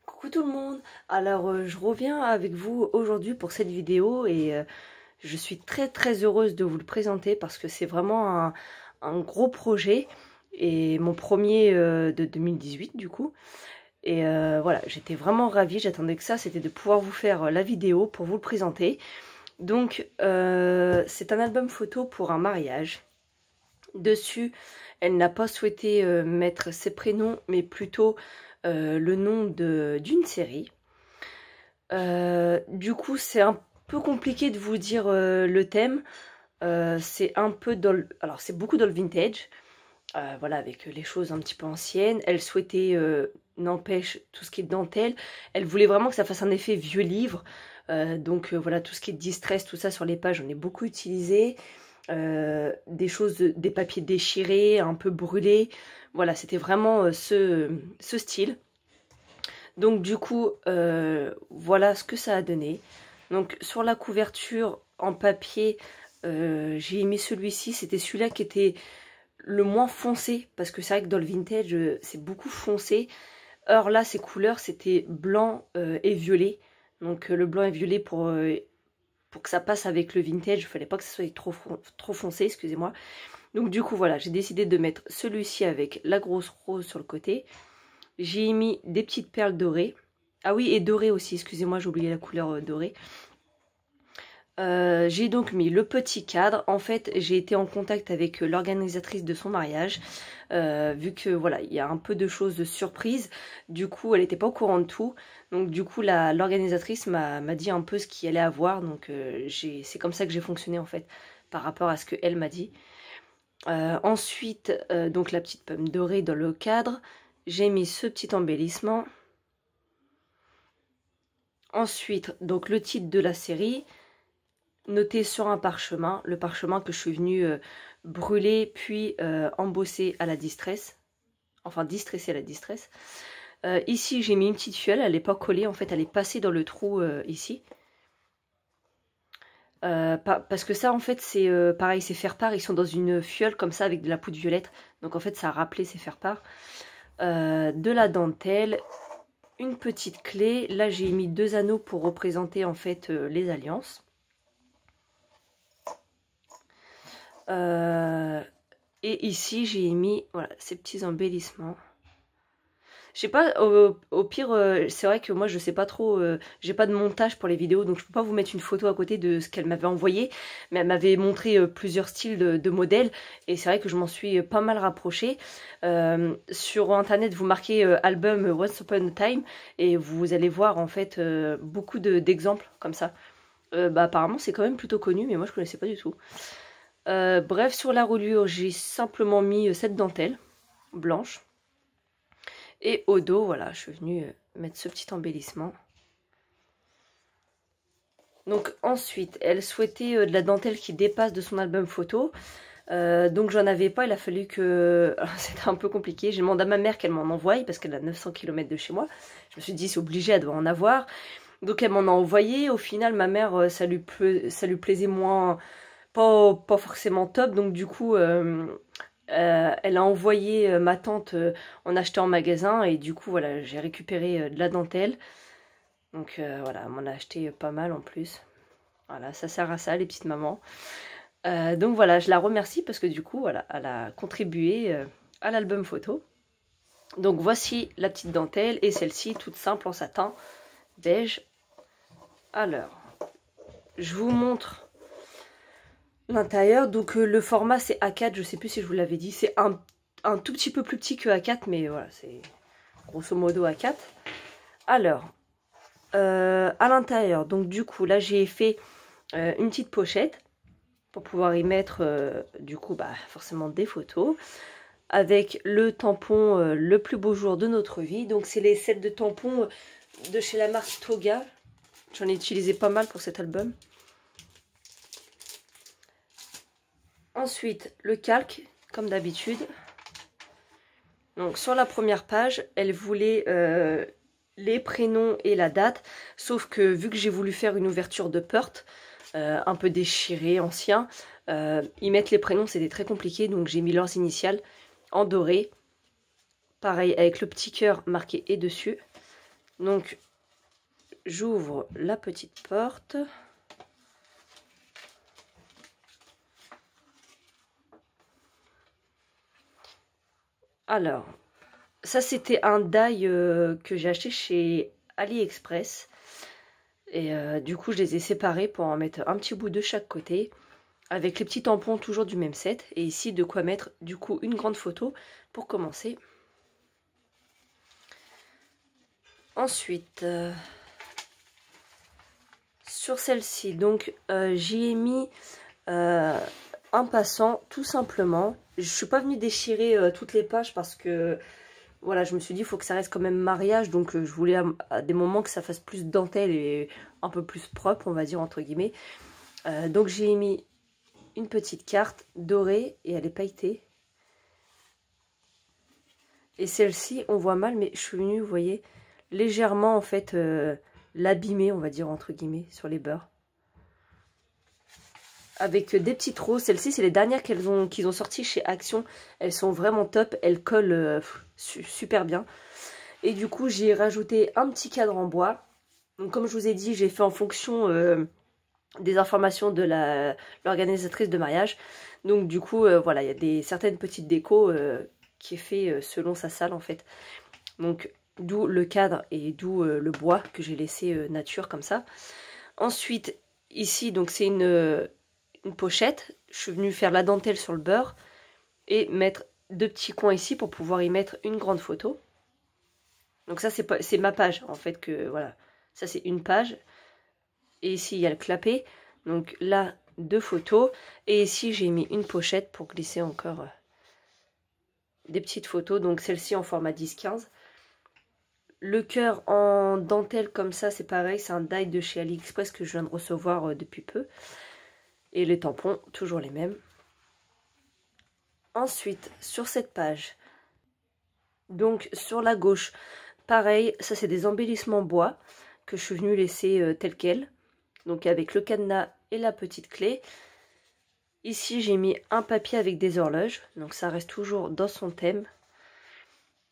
Coucou tout le monde. Alors je reviens avec vous aujourd'hui pour cette vidéo et je suis très heureuse de vous le présenter parce que c'est vraiment un gros projet et mon premier de 2018 du coup. Et voilà, j'étais vraiment ravie, j'attendais que ça, c'était de pouvoir vous faire la vidéo pour vous le présenter. Donc c'est un album photo pour un mariage. Dessus, elle n'a pas souhaité mettre ses prénoms, mais plutôt le nom d'une série. Du coup, c'est un peu compliqué de vous dire le thème. C'est un peu alors c'est beaucoup dans le vintage. Voilà, avec les choses un petit peu anciennes. Elle souhaitait, n'empêche, tout ce qui est dentelle. Elle voulait vraiment que ça fasse un effet vieux livre. Donc voilà, tout ce qui est distress, tout ça sur les pages, on est beaucoup utilisé. Des choses, des papiers déchirés, un peu brûlés. Voilà, c'était vraiment ce style. Donc du coup, voilà ce que ça a donné. Donc sur la couverture en papier, j'ai mis celui-ci. C'était celui-là qui était le moins foncé, parce que c'est vrai que dans le vintage, c'est beaucoup foncé. Or là, ces couleurs, c'était blanc et violet. Donc le blanc et violet pour que ça passe avec le vintage, il fallait pas que ça soit trop foncé, excusez-moi. Donc du coup, voilà, j'ai décidé de mettre celui-ci avec la grosse rose sur le côté. J'ai mis des petites perles dorées. Ah oui, et dorées aussi, excusez-moi, j'ai oublié la couleur dorée. J'ai donc mis le petit cadre. En fait, j'ai été en contact avec l'organisatrice de son mariage, vu que voilà, il y a un peu de choses de surprise. Du coup, elle n'était pas au courant de tout. Donc du coup, l'organisatrice m'a dit un peu ce qu'il allait avoir. Donc c'est comme ça que j'ai fonctionné en fait, par rapport à ce qu'elle m'a dit. Ensuite, donc la petite pomme dorée dans le cadre. J'ai mis ce petit embellissement. Ensuite, donc le titre de la série, noté sur un parchemin, le parchemin que je suis venue brûler puis embosser à la distress, enfin distresser à la distress. Ici, j'ai mis une petite fiole, elle n'est pas collée, en fait, elle est passée dans le trou ici. Parce que ça, en fait, c'est pareil, c'est faire-part, ils sont dans une fiole comme ça avec de la poudre violette, donc en fait, ça a rappelé ces faire-part. De la dentelle, une petite clé. Là, j'ai mis 2 anneaux pour représenter en fait les alliances. Et ici, j'ai mis voilà, ces petits embellissements. Je sais pas, au pire, c'est vrai que moi je sais pas trop, j'ai pas de montage pour les vidéos, donc je peux pas vous mettre une photo à côté de ce qu'elle m'avait envoyé, mais elle m'avait montré plusieurs styles de modèles, et c'est vrai que je m'en suis pas mal rapprochée. Sur internet, vous marquez album Once Upon a Time, et vous allez voir en fait beaucoup d'exemples comme ça. Bah, apparemment c'est quand même plutôt connu, mais moi je connaissais pas du tout. Bref, sur la reliure, j'ai simplement mis cette dentelle blanche. Et au dos, voilà, je suis venue mettre ce petit embellissement. Donc ensuite, elle souhaitait de la dentelle qui dépasse de son album photo. Donc j'en avais pas, il a fallu que... C'était un peu compliqué. J'ai demandé à ma mère qu'elle m'en envoie parce qu'elle a 900 km de chez moi. Je me suis dit, c'est obligé, elle doit en avoir. Donc elle m'en a envoyé. Au final, ma mère, ça lui plaisait moins... Pas forcément top. Donc du coup... elle a envoyé ma tante en acheter en magasin et du coup voilà j'ai récupéré de la dentelle. Donc voilà, elle m'en a acheté pas mal en plus. Voilà, ça sert à ça les petites mamans. Donc voilà, je la remercie parce que du coup voilà, elle a contribué à l'album photo. Donc voici la petite dentelle et celle-ci toute simple en satin beige. Alors, je vous montre l'intérieur. Donc le format c'est A4, je sais plus si je vous l'avais dit, c'est un tout petit peu plus petit que A4, mais voilà, c'est grosso modo A4. Alors, à l'intérieur, donc du coup, là j'ai fait une petite pochette pour pouvoir y mettre du coup, bah, forcément des photos. Avec le tampon le plus beau jour de notre vie. Donc c'est les sets de tampons de chez la marque Toga. J'en ai utilisé pas mal pour cet album. Ensuite, le calque, comme d'habitude. Donc sur la première page, elle voulait les prénoms et la date, sauf que vu que j'ai voulu faire une ouverture de Peart, un peu déchirée, ancien, y mettre les prénoms c'était très compliqué, donc j'ai mis leurs initiales en doré. Pareil avec le petit cœur marqué et dessus. Donc, j'ouvre la petite porte. Alors, ça c'était un die que j'ai acheté chez AliExpress. Et du coup, je les ai séparés pour en mettre un petit bout de chaque côté. Avec les petits tampons toujours du même set. Et ici, de quoi mettre du coup une grande photo pour commencer. Ensuite, sur celle-ci, donc j'y ai mis un passant tout simplement. Je suis pas venue déchirer toutes les pages parce que voilà, je me suis dit il faut que ça reste quand même mariage. Donc je voulais à des moments que ça fasse plus dentelle et un peu plus propre, on va dire entre guillemets. Donc j'ai mis une petite carte dorée et elle est pailletée. Et celle-ci, on voit mal, mais je suis venue, vous voyez, légèrement en fait l'abîmer, on va dire entre guillemets, sur les bords. Avec des petites roses. Celles-ci, c'est les dernières qu'ils ont sorties chez Action. Elles sont vraiment top, elles collent super bien. Et du coup, j'ai rajouté un petit cadre en bois. Donc comme je vous ai dit, j'ai fait en fonction des informations de l'organisatrice de mariage. Donc du coup, voilà, il y a certaines petites décos qui est fait selon sa salle en fait. Donc d'où le cadre et d'où le bois que j'ai laissé nature comme ça. Ensuite, ici, donc c'est une pochette. Je suis venue faire la dentelle sur le beurre et mettre deux petits coins ici pour pouvoir y mettre une grande photo. Donc ça, c'est ma page en fait que voilà. Ça, c'est une page. Et ici, il y a le clapet. Donc là, deux photos. Et ici, j'ai mis une pochette pour glisser encore des petites photos. Donc celle-ci en format 10-15. Le cœur en dentelle comme ça, c'est pareil. C'est un die de chez AliExpress que je viens de recevoir depuis peu. Et les tampons, toujours les mêmes. Ensuite, sur cette page, donc sur la gauche, pareil, ça c'est des embellissements bois que je suis venue laisser tel quel. Donc avec le cadenas et la petite clé. Ici, j'ai mis un papier avec des horloges. Donc ça reste toujours dans son thème.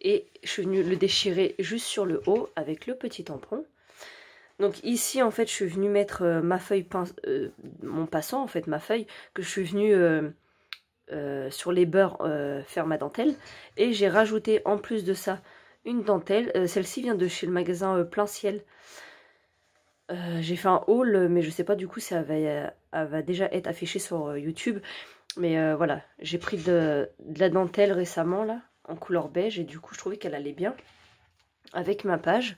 Et je suis venue le déchirer juste sur le haut avec le petit tampon. Donc ici, en fait, je suis venue mettre ma feuille, mon passant, en fait, ma feuille, que je suis venue sur les bords faire ma dentelle. Et j'ai rajouté en plus de ça une dentelle. Celle-ci vient de chez le magasin Plein Ciel. J'ai fait un haul, mais je sais pas du coup si elle va déjà être affichée sur YouTube. Mais voilà, j'ai pris de la dentelle récemment là, en couleur beige, et du coup je trouvais qu'elle allait bien avec ma page.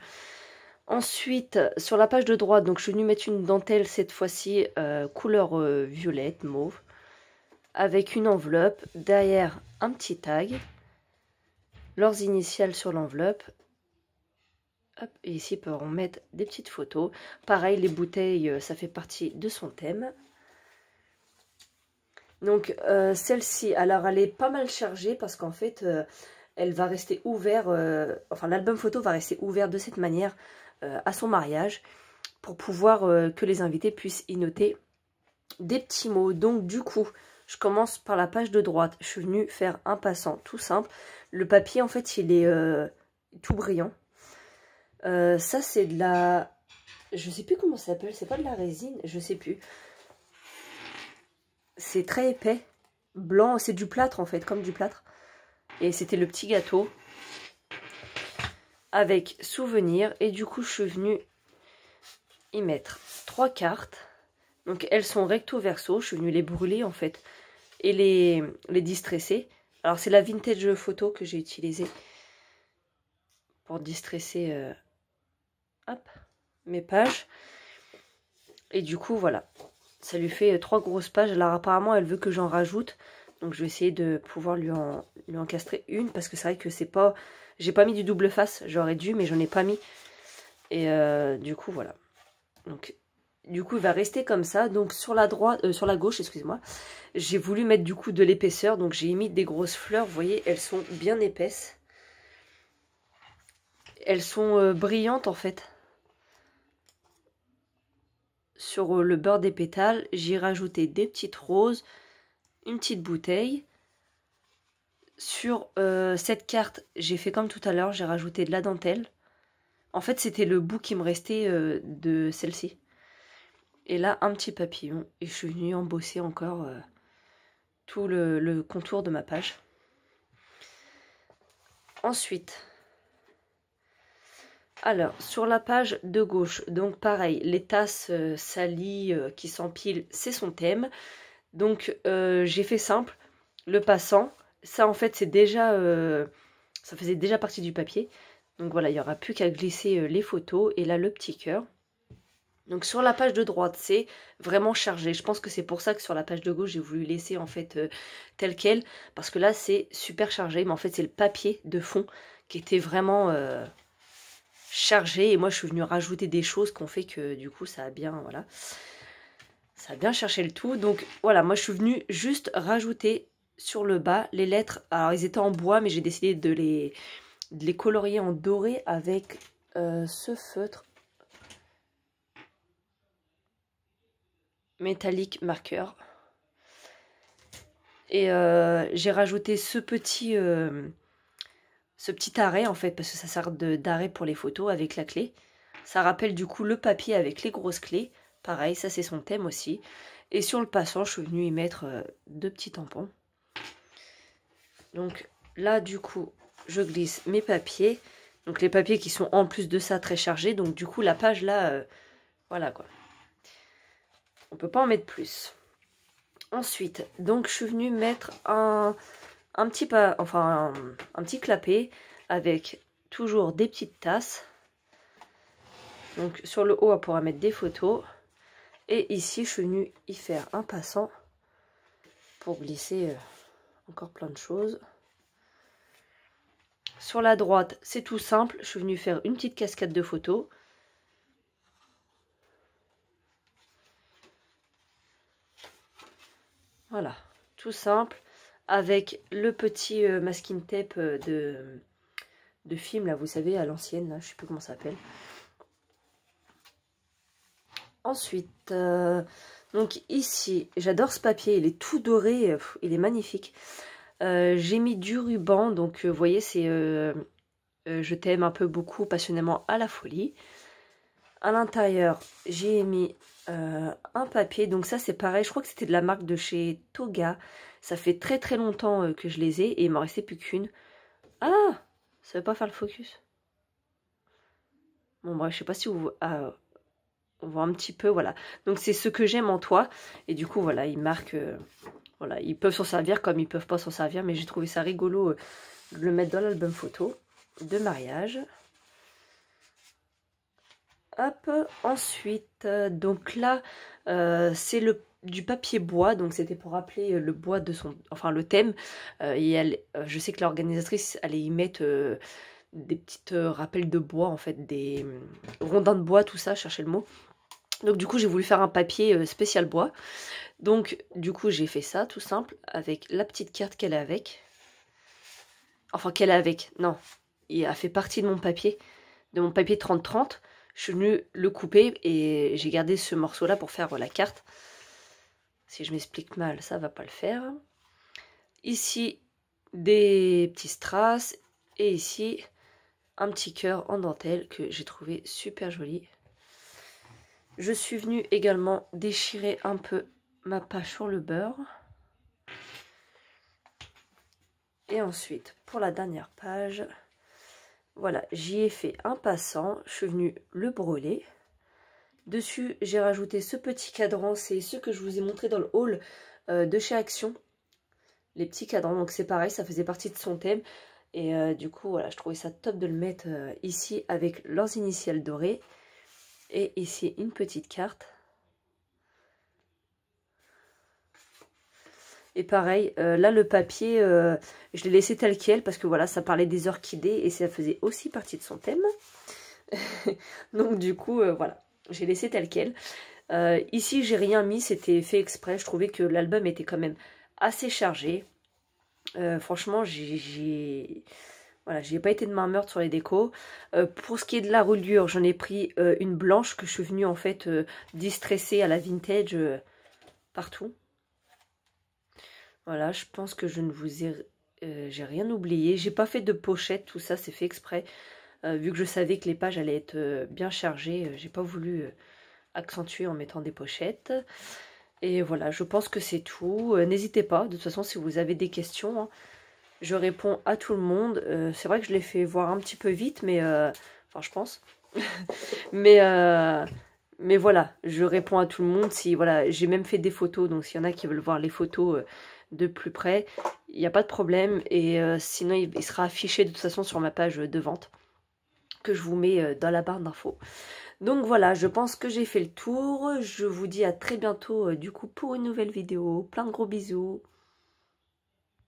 Ensuite, sur la page de droite, donc je suis venue mettre une dentelle cette fois-ci couleur violette, mauve, avec une enveloppe, derrière un petit tag, leurs initiales sur l'enveloppe. Hop, et ici, on peut mettre des petites photos. Pareil, les bouteilles, ça fait partie de son thème. Donc, celle-ci, alors elle est pas mal chargée parce qu'en fait, elle va rester ouverte, enfin l'album photo va rester ouvert de cette manière à son mariage pour pouvoir que les invités puissent y noter des petits mots. Donc, du coup, je commence par la page de droite. Je suis venue faire un passant tout simple. Le papier, en fait, il est tout brillant. Ça c'est de la... Je sais plus comment ça s'appelle, c'est pas de la résine, je sais plus. C'est très épais, blanc, c'est du plâtre en fait, comme du plâtre. Et c'était le petit gâteau avec souvenir. Et du coup je suis venue y mettre 3 cartes. Donc elles sont recto verso, je suis venue les brûler en fait. Et les distresser. Alors c'est la vintage photo que j'ai utilisée pour distresser... hop, mes pages. Et du coup, voilà. Ça lui fait 3 grosses pages. Alors apparemment, elle veut que j'en rajoute. Donc je vais essayer de pouvoir lui encastrer une. Parce que c'est vrai que c'est pas... J'ai pas mis du double face. J'aurais dû, mais j'en ai pas mis. Et du coup, voilà. Donc, du coup, il va rester comme ça. Donc sur la droite, sur la gauche, excusez-moi. J'ai voulu mettre du coup de l'épaisseur. Donc j'ai mis des grosses fleurs. Vous voyez, elles sont bien épaisses. Elles sont brillantes en fait. Sur le bord des pétales, j'ai rajouté des petites roses, une petite bouteille. Sur cette carte, j'ai fait comme tout à l'heure, j'ai rajouté de la dentelle En fait, c'était le bout qui me restait de celle-ci. Et là, un petit papillon. Et je suis venue embosser encore tout le contour de ma page. Ensuite, alors, sur la page de gauche, donc pareil, les tasses salies qui s'empilent, c'est son thème. Donc, j'ai fait simple, le passant. Ça, en fait, c'est déjà, ça faisait déjà partie du papier. Donc voilà, il n'y aura plus qu'à glisser les photos. Et là, le petit cœur. Donc sur la page de droite, c'est vraiment chargé. Je pense que c'est pour ça que sur la page de gauche, j'ai voulu laisser en fait tel quel. Parce que là, c'est super chargé. Mais en fait, c'est le papier de fond qui était vraiment chargé. Et moi, je suis venue rajouter des choses qui ont fait que du coup, ça a bien, voilà, ça a bien cherché le tout. Donc voilà, moi, je suis venue juste rajouter sur le bas les lettres. Alors, ils étaient en bois, mais j'ai décidé de les colorier en doré avec ce feutre métallique marqueur. Et j'ai rajouté ce petit arrêt en fait, parce que ça sert d'arrêt pour les photos avec la clé. Ça rappelle du coup le papier avec les grosses clés. Pareil, ça c'est son thème aussi. Et sur le passant, je suis venue y mettre deux petits tampons. Donc là du coup, je glisse mes papiers. Donc les papiers qui sont en plus de ça très chargés. Donc du coup la page là, voilà quoi. On peut pas en mettre plus. Ensuite, donc je suis venue mettre un petit clapet avec toujours des petites tasses. Donc sur le haut, on pourra mettre des photos. Et ici, je suis venue y faire un passant pour glisser encore plein de choses. Sur la droite, c'est tout simple. Je suis venue faire une petite cascade de photos. Voilà, tout simple. Avec le petit masking tape de film, là, vous savez, à l'ancienne, là, je sais plus comment ça s'appelle. Ensuite, donc ici, j'adore ce papier, il est tout doré, il est magnifique. J'ai mis du ruban, donc vous voyez, c'est je t'aime un peu beaucoup, passionnément à la folie. À l'intérieur, j'ai mis un papier, donc ça c'est pareil, je crois que c'était de la marque de chez Toga. Ça fait très très longtemps que je les ai et il m'en restait plus qu'une. Ah, ça veut pas faire le focus. Bon bref, je sais pas si vous... on voit un petit peu, voilà. Donc c'est ce que j'aime en toi. Et du coup, voilà, ils marquent... voilà, ils peuvent s'en servir comme ils peuvent pas s'en servir. Mais j'ai trouvé ça rigolo de le mettre dans l'album photo de mariage. Hop, ensuite, donc là, c'est du papier bois. Donc c'était pour rappeler le bois de son... Enfin, le thème. Et je sais que l'organisatrice allait y mettre... des petites rappels de bois, en fait, des rondins de bois, tout ça, chercher le mot. Donc du coup, j'ai voulu faire un papier spécial bois. Donc du coup, j'ai fait ça, tout simple, avec la petite carte qu'elle a avec. Enfin, qu'elle a avec, non. Il a fait partie de mon papier 30-30. Je suis venue le couper et j'ai gardé ce morceau-là pour faire la carte. Si je m'explique mal, ça va pas le faire. Ici, des petits strass. Et ici, un petit cœur en dentelle que j'ai trouvé super joli. Je suis venue également déchirer un peu ma page sur le beurre. Et ensuite, pour la dernière page, voilà, j'y ai fait un passant. Je suis venue le brûler. Dessus, j'ai rajouté ce petit cadran. C'est ce que je vous ai montré dans le haul de chez Action. Les petits cadrans, donc c'est pareil, ça faisait partie de son thème. Et du coup, voilà, je trouvais ça top de le mettre ici avec leurs initiales dorées. Et ici, une petite carte. Et pareil, là le papier, je l'ai laissé tel quel parce que voilà, ça parlait des orchidées et ça faisait aussi partie de son thème. Donc du coup, voilà, j'ai laissé tel quel. Ici, j'ai rien mis, c'était fait exprès. Je trouvais que l'album était quand même assez chargé. Franchement, voilà, j'ai pas été de main meurtre sur les décos. Pour ce qui est de la reliure, j'en ai pris une blanche que je suis venue en fait distresser à la vintage partout. Voilà, je pense que je ne vous ai... j'ai rien oublié. J'ai pas fait de pochette, tout ça, c'est fait exprès. vu que je savais que les pages allaient être bien chargées, j'ai pas voulu accentuer en mettant des pochettes. Et voilà, je pense que c'est tout. N'hésitez pas, de toute façon, si vous avez des questions, hein, je réponds à tout le monde. C'est vrai que je l'ai fait voir un petit peu vite, mais enfin, je pense. mais, mais voilà, je réponds à tout le monde. Si voilà, j'ai même fait des photos, donc s'il y en a qui veulent voir les photos de plus près, il n'y a pas de problème. Et sinon, il sera affiché de toute façon sur ma page de vente que je vous mets dans la barre d'infos. Donc voilà, je pense que j'ai fait le tour. Je vous dis à très bientôt du coup pour une nouvelle vidéo. Plein de gros bisous.